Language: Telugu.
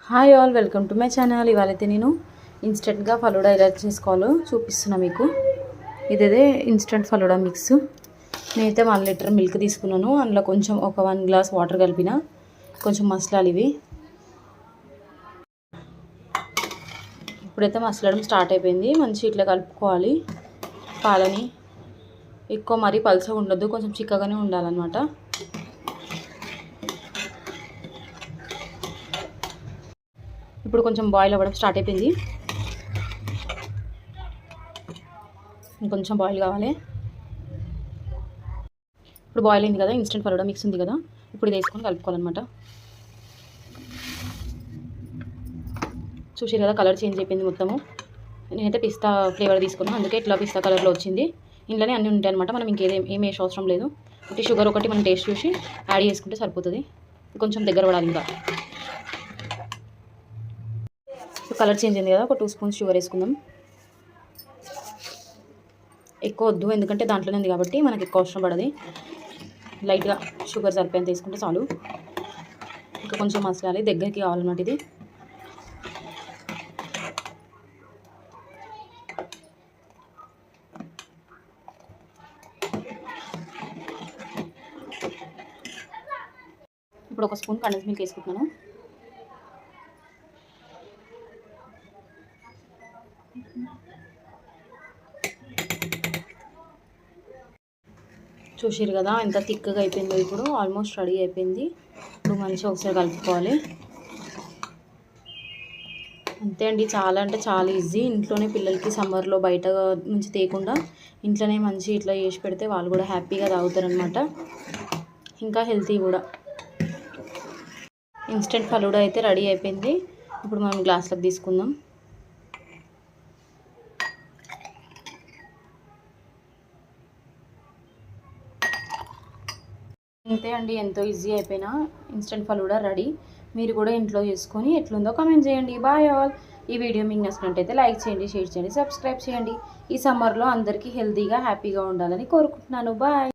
Hi all, welcome to my channel. ఇవాళైతే నేను ఇన్స్టెంట్గా ఫలూడా ఎలా చేసుకోవాలో చూపిస్తున్నా మీకు. ఇదే ఇన్స్టెంట్ ఫలూడా మిక్స్. నేనైతే 1 లీటర్ మిల్క్ తీసుకున్నాను. అందులో కొంచెం ఒక 1 గ్లాస్ వాటర్ కలిపిన. కొంచెం మసలాలు ఇవి. ఇప్పుడైతే మసలడం స్టార్ట్ అయిపోయింది. మంచి ఇట్లా కలుపుకోవాలి. పాలని ఎక్కువ మరీ పలుచగా ఉండొద్దు, కొంచెం చిక్కగానే ఉండాలన్నమాట. ఇప్పుడు కొంచెం బాయిల్ అవ్వడం స్టార్ట్ అయిపోయింది. ఇంకొంచెం బాయిల్ కావాలి. ఇప్పుడు బాయిల్ అయింది కదా, ఇన్స్టెంట్ ఫలూడా మిక్స్ ఉంది కదా, ఇప్పుడు ఇది వేసుకొని కలుపుకోవాలన్నమాట. చూసారు కదా, కలర్ చేంజ్ అయిపోయింది మొత్తము. నేనైతే పిస్తా ఫ్లేవర్ తీసుకున్నాను, అందుకే ఇట్లా పిస్తా కలర్లో వచ్చింది. ఇంట్లోనే అన్నీ ఉంటాయి అనమాట. మనం ఏం వేసే అవసరం లేదు. ఒకటి షుగర్ ఒకటి మనం టేస్ట్ చూసి యాడ్ చేసుకుంటే సరిపోతుంది. కొంచెం దగ్గర పడాలి. ఇంకా కలర్ చేంజ్ అయింది కదా, ఒక 2 స్పూన్స్ షుగర్ వేసుకుందాం. ఎక్కువ వద్దు, ఎందుకంటే దాంట్లోనే ఉంది కాబట్టి మనకి ఎక్కువ అవసరం పడది. లైట్గా షుగర్ సరిపోయేంత తీసుకుంటే చాలు. ఇంకా కొంచెం మసలాలి, దగ్గరికి కావాలన్నమాట ఇది. ఇప్పుడు ఒక స్పూన్ కండెన్స్ మిల్క్ వేసుకుంటున్నాను. చూసారు కదా ఎంత థిక్గా అయిపోయిందో. ఇప్పుడు ఆల్మోస్ట్ రెడీ అయిపోయింది. ఇప్పుడు మంచిగా ఒకసారి కలుపుకోవాలి. అంతే అండి, చాలా అంటే చాలా ఈజీ. ఇంట్లోనే పిల్లలకి సమ్మర్లో బయట నుంచి తేకుండా ఇంట్లోనే మంచి ఇట్లా చేసి పెడితే వాళ్ళు కూడా హ్యాపీగా తాగుతారనమాట. ఇంకా హెల్తీ కూడా. ఇన్స్టెంట్ ఫలూడా అయితే రెడీ అయిపోయింది. ఇప్పుడు మనం గ్లాస్లోకి తీసుకుందాం. అంతే అండి, ఎంతో ఈజీ అయిపోయినా ఇన్స్టెంట్ ఫలూడా రెడీ. మీరు కూడా ఇంట్లో చేసుకొని ఎట్లుందో కామెంట్ చేయండి. Bye all. ఈ వీడియో మీకు నచ్చినట్టయితే లైక్ చేయండి, షేర్ చేయండి, సబ్స్క్రైబ్ చేయండి. ఈ సమ్మర్లో అందరికీ హెల్తీగా హ్యాపీగా ఉండాలని కోరుకుంటున్నాను. బాయ్.